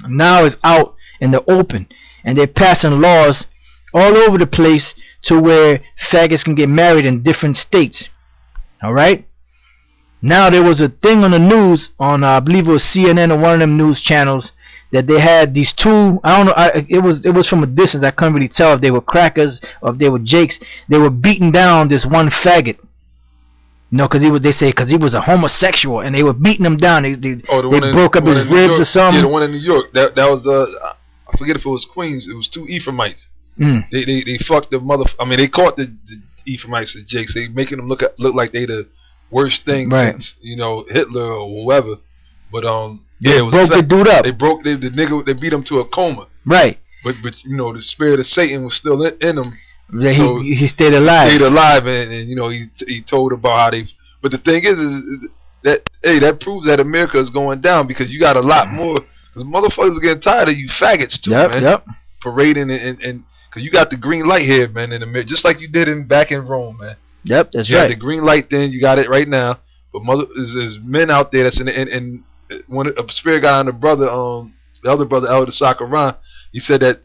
Now it's out in the open, and they're passing laws all over the place to where faggots can get married in different states. All right. Now there was a thing on the news on I believe it was CNN or one of them news channels that they had these two. I don't know. It was from a distance. I couldn't really tell if they were crackers or if they were jakes. They were beating down this one faggot. No, because he was a homosexual, and they were beating him down. They broke up his ribs or something. Yeah, the one in New York. That was I forget if it was Queens. It was two Ephraimites. They fucked the mother. I mean, they caught the Ephraimites, the jakes. They making them look like they the worst thing since Hitler or whoever. But yeah, it was broke the dude up. They broke the nigga. They beat him to a coma. Right. But the spirit of Satan was still in him. Yeah, so he stayed alive. Stayed alive, and he told about how they. But the thing is that that proves that America is going down, because you got a lot more. Because motherfuckers are getting tired of you faggots too, man. Yep. Parading and because you got the green light here, man, in America, just like you did back in Rome, man. Yep, that's you right. You got the green light then, you got it right now. But there's men out there that's and when a spirit got on the other brother Elder Sakaran, he said that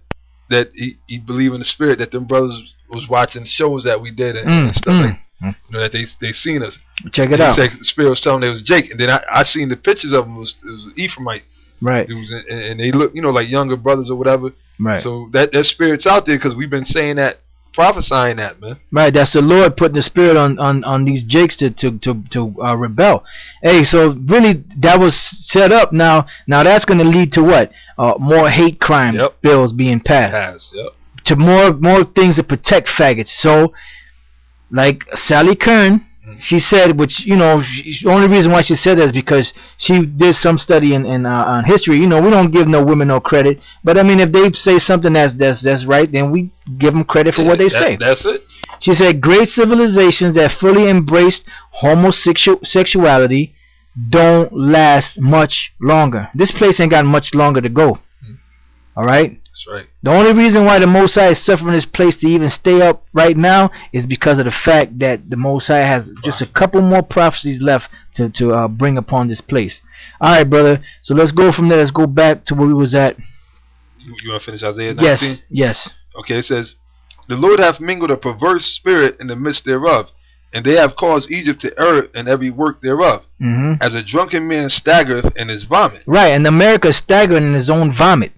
he believed in the spirit, that them brothers was watching shows that we did and stuff like that they seen us. Check it out. He said the spirit was telling them it was Jake, and then I seen the pictures of them. It was Ephraimite, right? And they look like younger brothers or whatever, right? So that spirit's out there, because we've been saying that, prophesying that, man. Right, that's the Lord putting the spirit on these jakes to rebel. Hey, so really that was set up. Now that's going to lead to what? More hate crime bills being passed. To more things to protect faggots. So, like Sally Kern, she said, which the only reason why she said that is because she did some study on history. We don't give no women no credit, but I mean, if they say something that's right, then we give them credit for what they say. That's it. She said, great civilizations that fully embraced homosexuality don't last much longer. This place ain't got much longer to go. All right. That's right. The only reason why the Most High is suffering this place to even stay up right now is because of the fact that the Most High has just a couple more prophecies left to bring upon this place. All right, brother. So let's go from there. Let's go back to where we was at. You want to finish Isaiah 19? Yes. Okay, it says, the Lord hath mingled a perverse spirit in the midst thereof, and they have caused Egypt to err in every work thereof, as a drunken man staggereth in his vomit. Right, and America is staggering in his own vomit.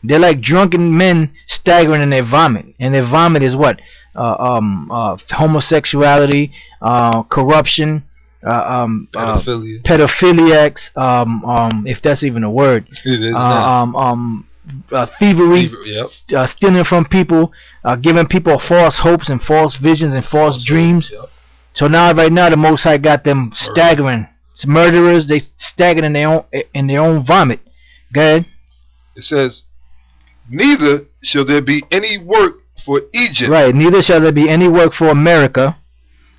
They're like drunken men staggering in their vomit, and their vomit is what? Homosexuality, corruption, pedophiliacs, if that's even a word. It is thievery, stealing from people, giving people false hopes and false visions and false dreams. So right now the Most High got them staggering. It's murderers. They staggering in their own vomit. Go ahead. It says, neither shall there be any work for Egypt. Right. Neither shall there be any work for America.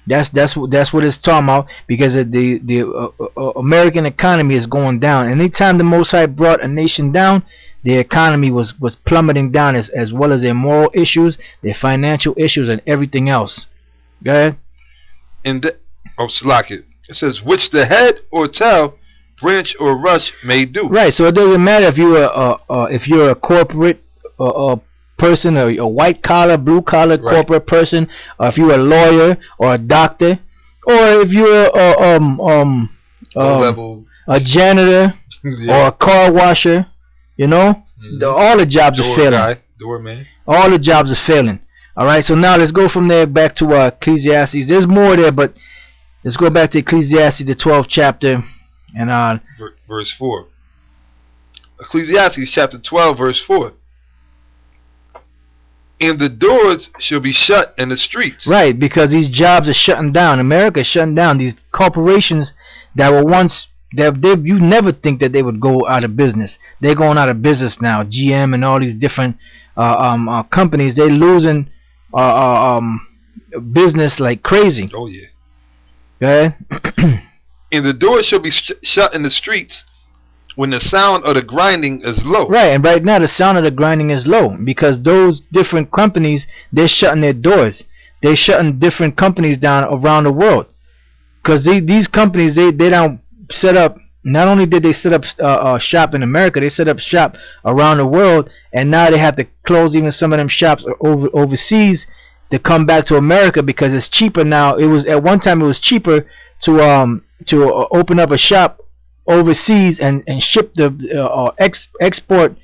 That's what it's talking about, because the American economy is going down. Anytime the Most High brought a nation down, their economy was plummeting down, as well as their moral issues, their financial issues, and everything else. Go ahead. Salaki. It says, which the head or tail, branch or rush may do. Right. So it doesn't matter if you're a corporate person, or a white collar, blue collar corporate person, or if you're a lawyer or a doctor, or if you're a janitor or a car washer. All the jobs are failing. Doorman. All the jobs are failing. All right. So now let's go from there back to Ecclesiastes. There's more there, but let's go back to Ecclesiastes, the 12th chapter, and verse 4. Ecclesiastes chapter 12, verse 4. And the doors shall be shut in the streets. Right, because these jobs are shutting down. America is shutting down. These corporations that were once, you never think that they would go out of business. They're going out of business now. GM and all these different companies, they're losing business like crazy. Oh yeah. Go ahead. And the doors shall be shut in the streets when the sound of the grinding is low. Right, and right now the sound of the grinding is low, because those different companies, they're shutting their doors. They're shutting different companies down around the world, because these companies, they don't set up not only did they set up shop in America, they set up shop around the world, and now they have to close even some of them shops overseas to come back to America because it's cheaper now. It was at one time it was cheaper to open up a shop overseas and ship the export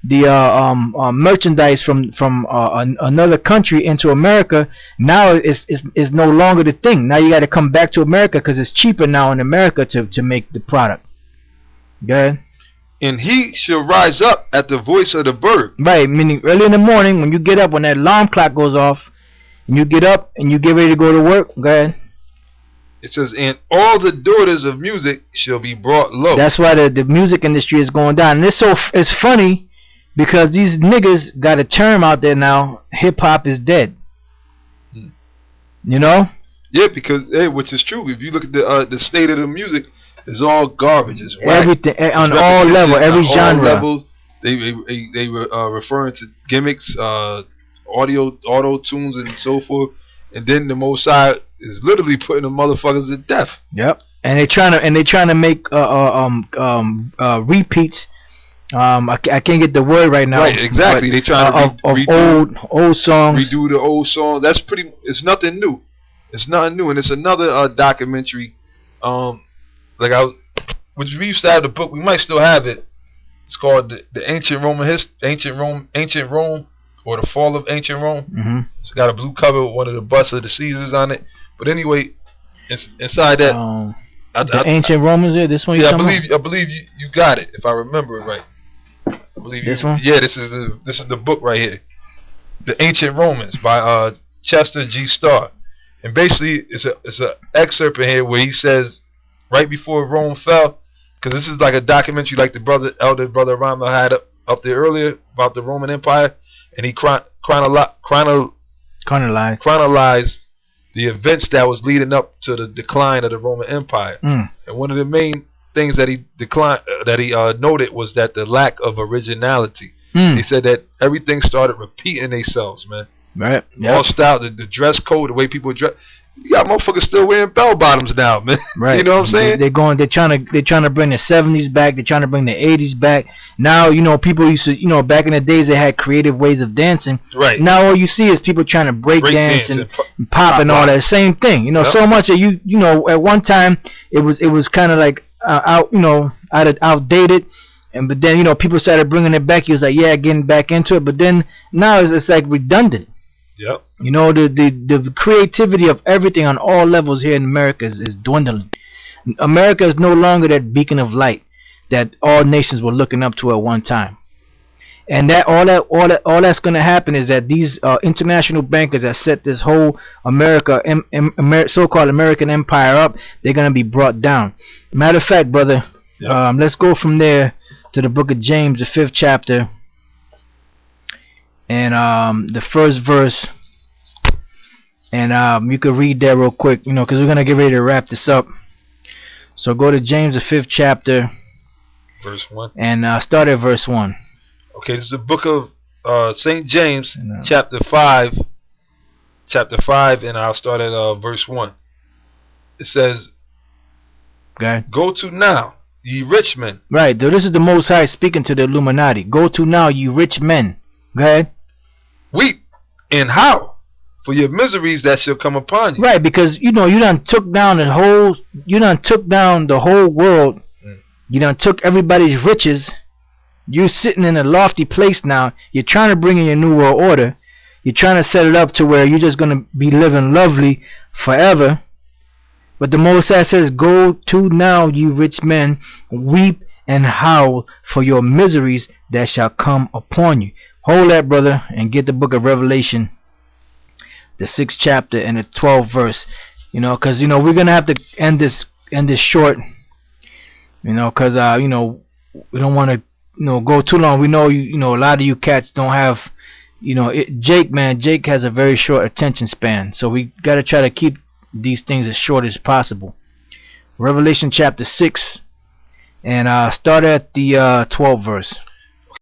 the merchandise from another country into America. Now it's no longer the thing. Now you got to come back to America because it's cheaper now in America to make the product. Good. And he shall rise up at the voice of the bird. Right, meaning early in the morning when you get up, when that alarm clock goes off, and you get up and you get ready to go to work. Go ahead. It says, and all the daughters of music shall be brought low. That's why the music industry is going down. And it's funny because these niggas got a term out there now. Hip hop is dead. You know? Yeah, because which is true. If you look at the state of the music, it's all garbage. It's whack. Everything on all levels, every genre. Levels, they were referring to gimmicks, auto tunes, and so forth. And then the Most High is literally putting the motherfuckers to death. Yep. And they trying to make repeats. I can't get the word right now. Right, exactly. They trying to redo old songs. Redo the old songs. That's pretty. It's nothing new. It's nothing new, and it's another documentary. Which we used to have the book. We might still have it. It's called the Ancient Rome, or the Fall of Ancient Rome. It's got a blue cover with one of the busts of the Caesars on it. But anyway, inside that, the Ancient Romans. There, this one. Yeah, I believe you got it if I remember it right. I believe this one. Yeah, this is the book right here, The Ancient Romans by Chester G. Starr, and basically it's a excerpt in here where he says right before Rome fell, because this is like a documentary like the elder brother Rama had up there earlier about the Roman Empire, and he chronologized the events that was leading up to the decline of the Roman Empire. And one of the main things that he noted was that the lack of originality. He said that everything started repeating themselves, man. Right. Yep. All style, the dress code, the way people dress. You got motherfuckers still wearing bell bottoms now, man. Right. You know what I'm saying? They're trying to bring the 70s back. They're trying to bring the 80s back. Now, people used to, back in the days they had creative ways of dancing. Right. Now all you see is people trying to break dance and pop and all that. Same thing. Yep. So much that at one time it was kind of like outdated. But then people started bringing it back. He was like, yeah, getting back into it. But then now it's like redundant. Yep. The creativity of everything on all levels here in America is dwindling. America is no longer that beacon of light that all nations were looking up to at one time. And all that's going to happen is that these international bankers that set this whole so-called American empire up, they're going to be brought down. Matter of fact, brother, let's go from there to the book of James, the 5th chapter. And the first verse, and you could read that real quick, because we're gonna get ready to wrap this up. So go to James, the 5th chapter, verse 1, and start at verse 1. Okay, this is the book of Saint James, chapter 5, and I'll start at verse 1. It says, okay. Go to now, ye rich men. Right, so this is the Most High speaking to the Illuminati. Go to now, ye rich men. Go ahead. Weep and howl for your miseries that shall come upon you. Right, because you done took down the whole world. You done took everybody's riches. You're sitting in a lofty place now. You're trying to bring in your new world order. You're trying to set it up to where you're just gonna be living lovely forever. But the Most High says, go to now, you rich men, weep and howl for your miseries that shall come upon you. Hold that, brother, and get the book of Revelation, the 6th chapter and the 12th verse. Because we're gonna have to end this short. Because we don't want to go too long. We know a lot of you cats don't have Jake has a very short attention span, so we gotta try to keep these things as short as possible. Revelation chapter 6, and start at the 12th verse.